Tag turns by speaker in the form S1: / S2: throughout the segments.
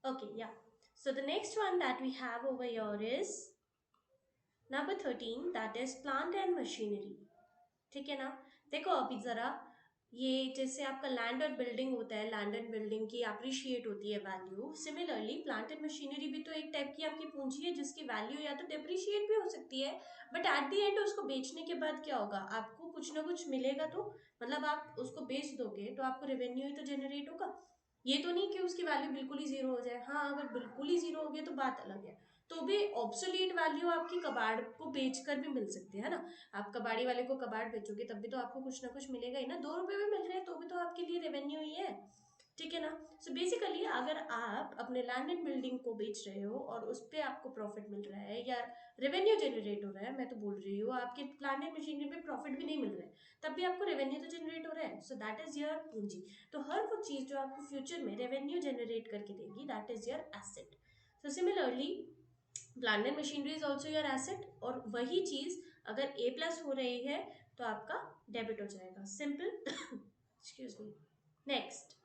S1: Okay, yeah. So the next one that we have over here is number 13, that is plant and machinery. ठीक है ना। देखो अभी जरा ये जैसे आपका लैंड और बिल्डिंग होता है, लैंड एंड बिल्डिंग की अप्रिशिएट होती है value, similarly plant and machinery भी तो एक टाइप की आपकी पूंजी है जिसकी वैल्यू या तो डेप्रिशिएट भी हो सकती है, बट एट द एंड उसको बेचने के बाद क्या होगा, आपको कुछ ना कुछ मिलेगा। तो मतलब आप उसको बेच दोगे तो आपको रेवेन्यू ही तो जनरेट होगा। ये तो नहीं कि उसकी वैल्यू बिल्कुल ही जीरो हो जाए। हाँ, अगर बिल्कुल ही जीरो हो गया तो बात अलग है। तो भी ऑब्सोलीट वैल्यू आपकी कबाड़ को बेचकर भी मिल सकती है ना। आप कबाड़ी वाले को कबाड़ बेचोगे तब भी तो आपको कुछ ना कुछ मिलेगा ही ना। 2 रुपए भी मिल रहे हैं तो भी तो आपके लिए रेवेन्यू ही है। ठीक है ना। सो बेसिकली अगर आप अपने लैंड एंड बिल्डिंग को बेच रहे हो और उस पर आपको प्रॉफिट मिल रहा है या रेवेन्यू जनरेट हो रहा है, मैं तो बोल रही हूँ आपके प्लांट एंड मशीनरी पे प्रॉफिट भी नहीं मिल रहा है, तब भी आपको रेवेन्यू तो जनरेट हो रहा है। सो दैट इज योर पूंजी। तो हर वो चीज जो आपको फ्यूचर में रेवेन्यू जनरेट करके देगी, that is your asset. So similarly plant and machinery is also your asset, और वही चीज अगर ए प्लस हो रही है तो आपका डेबिट हो जाएगा। Simple. Excuse me. Next,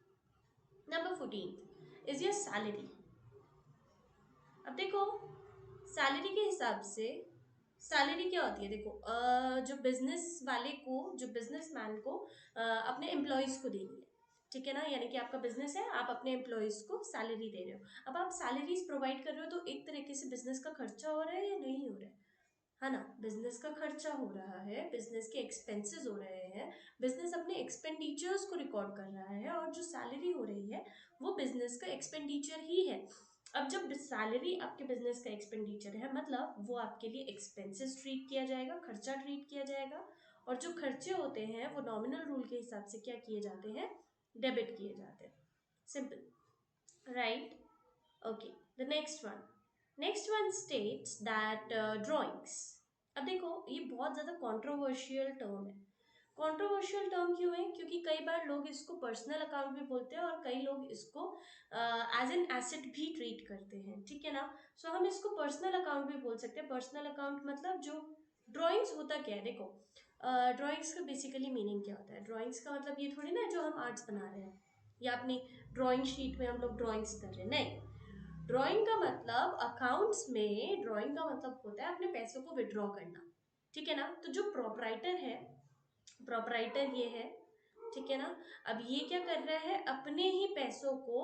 S1: number 14 is your salary. अब देखो सैलरी के हिसाब से सैलरी क्या होती है। देखो जो बिजनेस वाले को, जो बिजनेसमैन को अपने एम्प्लॉयज को देनी है। ठीक है ना। यानी कि आपका बिजनेस है, आप अपने एम्प्लॉयज को सैलरी दे रहे हो। अब आप सैलरीज प्रोवाइड कर रहे हो तो एक तरीके से बिजनेस का खर्चा हो रहा है या नहीं हो रहा है ना। बिजनेस का खर्चा हो रहा है, बिजनेस के एक्सपेंसेस हो रहे हैं, बिजनेस अपने एक्सपेंडिचर्स को रिकॉर्ड कर रहा है, और जो सैलरी हो रही है वो बिजनेस का एक्सपेंडिचर ही है। अब जब सैलरी आपके बिजनेस का एक्सपेंडिचर है, मतलब वो आपके लिए एक्सपेंसेस ट्रीट किया जाएगा, खर्चा ट्रीट किया जाएगा, और जो खर्चे होते हैं वो नॉमिनल रूल के हिसाब से क्या किए जाते हैं, डेबिट किए जाते हैं। Simple, right. Okay, the next one states that drawings. अब देखो ये बहुत ज्यादा कंट्रोवर्शियल टर्म है। कंट्रोवर्शियल टर्म क्यों है, क्योंकि कई बार लोग इसको पर्सनल अकाउंट भी बोलते हैं और कई लोग इसको एज एन एसेट भी ट्रीट करते हैं। ठीक है ना। सो हम इसको पर्सनल अकाउंट भी बोल सकते हैं। पर्सनल अकाउंट मतलब जो ड्राइंग्स होता क्या है, देखो ड्राइंग्स का बेसिकली मीनिंग क्या होता है। ड्राइंग्स का मतलब ये थोड़ी ना जो हम आर्ट्स बना रहे हैं या अपनी ड्राइंग शीट में हम लोग ड्राइंग्स कर रहे हैं, नहीं। ड्राइंग का मतलब अकाउंट्स में, ड्राइंग का मतलब होता है अपने पैसों को विड्रॉ करना। ठीक है ना। तो जो प्रोपराइटर है, प्रोपराइटर ये है। ठीक है ना। अब ये क्या कर रहा है, अपने ही पैसों को,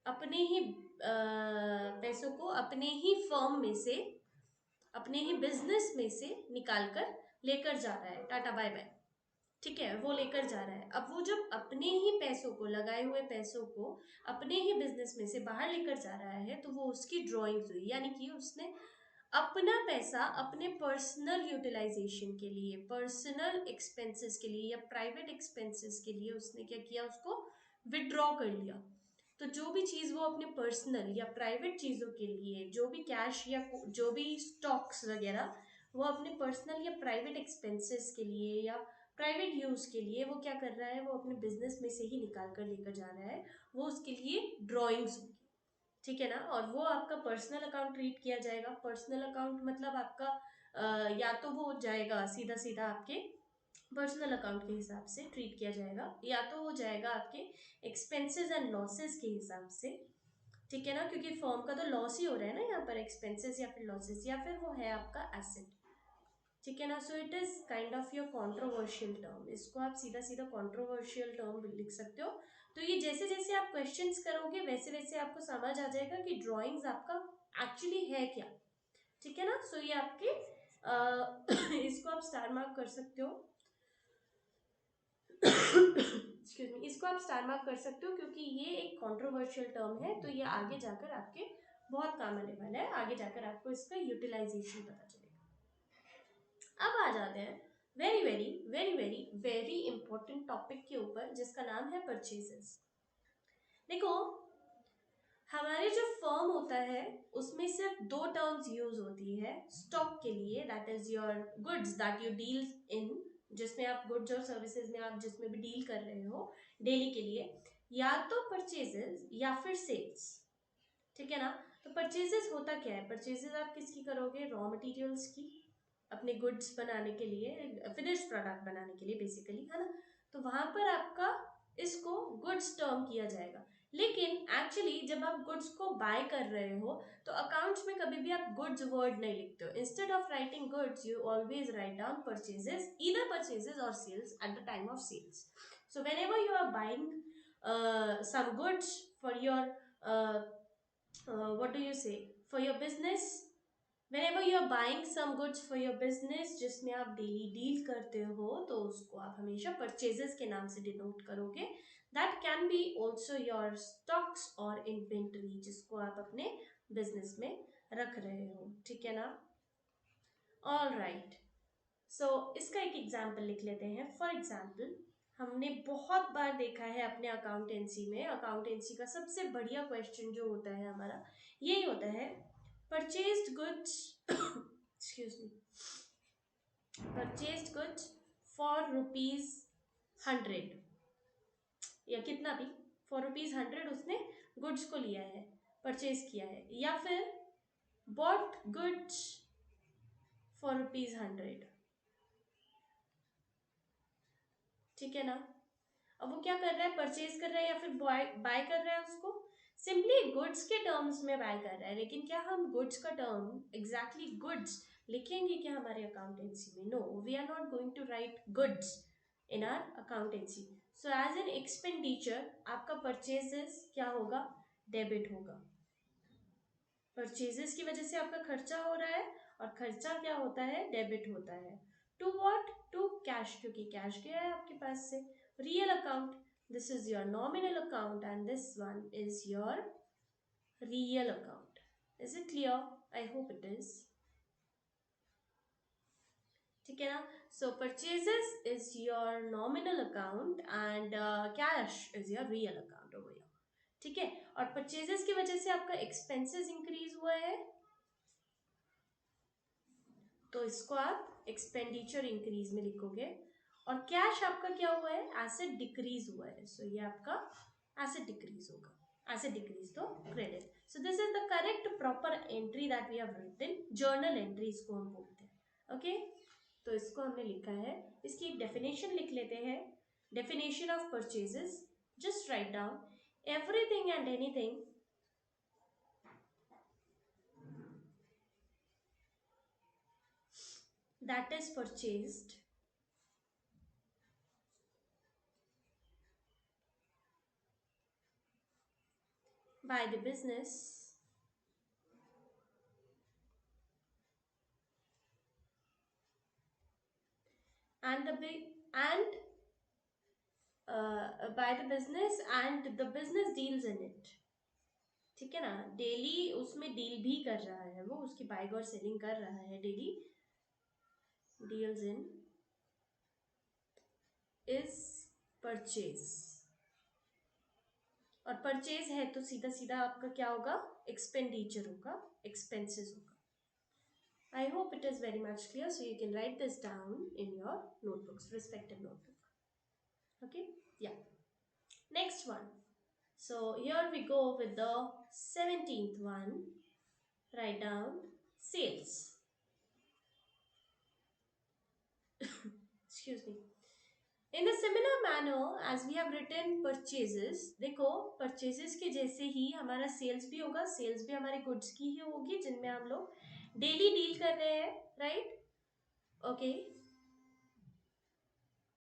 S1: अपने ही पैसों को अपने ही फर्म में से, अपने ही बिजनेस में से निकाल कर लेकर जा रहा है। Tata bye bye. ठीक है, वो लेकर जा रहा है। अब वो जब अपने ही पैसों को, लगाए हुए पैसों को अपने ही बिजनेस में से बाहर लेकर जा रहा है, तो वो उसकी ड्राइंग्स हुई। यानी कि उसने अपना पैसा अपने पर्सनल यूटिलाइजेशन के लिए, पर्सनल एक्सपेंसेस के लिए या प्राइवेट एक्सपेंसेस के लिए उसने क्या किया, उसको विड्रॉ कर लिया। तो जो भी चीज वो अपने पर्सनल या प्राइवेट चीजों के लिए, जो भी कैश या जो भी स्टॉक्स वगैरह वो अपने पर्सनल या प्राइवेट एक्सपेंसेस के लिए या प्राइवेट यूज के लिए वो क्या कर रहा है, वो अपने बिजनेस में से ही निकाल कर लेकर जा रहा है, वो उसके लिए ड्रॉइंग्स होगी। ठीक है ना। और वो आपका पर्सनल अकाउंट ट्रीट किया जाएगा। पर्सनल अकाउंट मतलब आपका या तो वो जाएगा सीधा सीधा आपके पर्सनल अकाउंट के हिसाब से ट्रीट किया जाएगा, या तो वो जाएगा आपके एक्सपेंसेस एंड लॉसेस के हिसाब से। ठीक है ना, क्योंकि फर्म का तो लॉस ही हो रहा है ना यहाँ पर, एक्सपेंसेस या फिर लॉसेस, या फिर वो है आपका एसेट। ठीक है ना। So it is kind of your controversial term. इसको आप सीधा सीधा कंट्रोवर्शियल टर्म भी लिख सकते हो। तो ये जैसे जैसे आप क्वेश्चंस करोगे वैसे वैसे आपको समझ आ जाएगा कि ड्राइंग्स आपका एक्चुअली है क्या। ठीक है ना। सो ये आपके इसको आप स्टार मार्क कर सकते हो। एक्सक्यूज मी, इसको आप स्टार मार्क कर सकते हो क्योंकि ये एक कंट्रोवर्शियल टर्म है। तो ये आगे जाकर आपके बहुत काम आने वाला है, आगे जाकर आपको इसका यूटिलाइजेशन पता चलेगा। अब आ जाते हैं very very very very very important topic के ऊपर, जिसका नाम है परचेजेस। देखो हमारे जो फर्म होता है उसमें सिर्फ दो टर्म्स यूज होती है स्टॉक के लिए, that is your goods that you deal in, जिसमें आप गुड्स और सर्विसेज में आप जिसमें भी डील कर रहे हो डेली के लिए, या तो परचेजेस या फिर सेल्स। ठीक है ना। तो परचेजेस होता क्या है, परचेजेस आप किसकी करोगे, रॉ मटेरियल्स की, अपने गुड्स बनाने के लिए, फिनिश प्रोडक्ट बनाने के लिए बेसिकली, है ना। तो वहां पर आपका इसको गुड्स टर्म किया जाएगा। लेकिन एक्चुअली जब आप गुड्स को बाय कर रहे हो तो अकाउंट्स में कभी भी आप गुड्स वर्ड नहीं लिखते हो. Instead of writing goods you always write down purchases, either purchases और sales at the time of sales. So whenever you are buying some goods for your uh, what do you say, for your business, whenever you are buying some goods for your business जिसमें आप daily deal करते हो तो उसको आप हमेशा purchases के नाम से डिनोट करोगे. That can be also your stocks और इन्वेंटरी जिसको आप अपने बिजनेस में रख रहे हो. ठीक है ना? All right. सो इसका एक एग्जाम्पल लिख लेते हैं. फॉर एग्जाम्पल हमने बहुत बार देखा है अपने अकाउंटेंसी में, अकाउंटेंसी का सबसे बढ़िया क्वेश्चन जो होता है हमारा यही होता है, purchased goods excuse me, purchased goods for ₹100 या कितना भी, फॉर ₹100 उसने गुड्स को लिया है, परचेज किया है, या फिर बॉट गुड्स फॉर ₹100. ठीक है ना? अब वो क्या कर रहा है, परचेज कर रहा है या फिर बाय कर रहा है उसको, सिंपली गुड्स के टर्म्स में बाय कर रहा है. लेकिन क्या हम गुड्स का टर्म एग्जैक्टली गुड्स लिखेंगे क्या हमारे अकाउंटेंसी में? No, we are not going to write goods in our accountancy. So as an expenditure आपका परचेजेस क्या होगा, डेबिट होगा. परचेजेस की वजह से आपका खर्चा हो रहा है और खर्चा क्या होता है, डेबिट होता है. टू व्हाट, टू कैश, क्योंकि कैश गया है आपके पास से. Real account, this is your nominal account and this one is your real account. Is it clear? I hope it is. ठीक है ना? So purchases is your nominal account and cash is your real account over here. ठीक है? और purchases की वजह से आपका expenses increase हुआ है तो इसको आप एक्सपेंडिचर इंक्रीज में लिखोगे. और कैश आपका क्या हुआ है, एसेट डिक्रीज हुआ है. सो ये आपका एसेट डिक्रीज होगा. एसेट डिक्रीज तो credit. So this is the correct proper entry that we have written. Journal entry इसको हम बोलते हैं. ओके, तो इसको हमने लिखा है. इसकी एक डेफिनेशन लिख लेते हैं. Definition of purchases, just write down everything and anything that is purchased by the business and the big and by the business and the business deals in it. ठीक है ना? डेली उसमें डील भी कर रहा है, वो उसकी बाइंग और सेलिंग कर रहा है, daily deals in is purchase. और परचेज है तो सीधा सीधा आपका क्या होगा, एक्सपेंडिचर होगा, एक्सपेंसेस होगा. I hope it is very much clear, so you can write this down in your notebooks, respective notebook. Okay, yeah. Next one. So here we go with the 17th one. Write down sales. Excuse me. In a similar manner as we have written purchases, देखो purchases के जैसे ही हमारा sales भी होगा. sales भी हमारे goods की ही होगी जिनमें हम लोग डेली डील कर रहे हैं, राइट? ओके,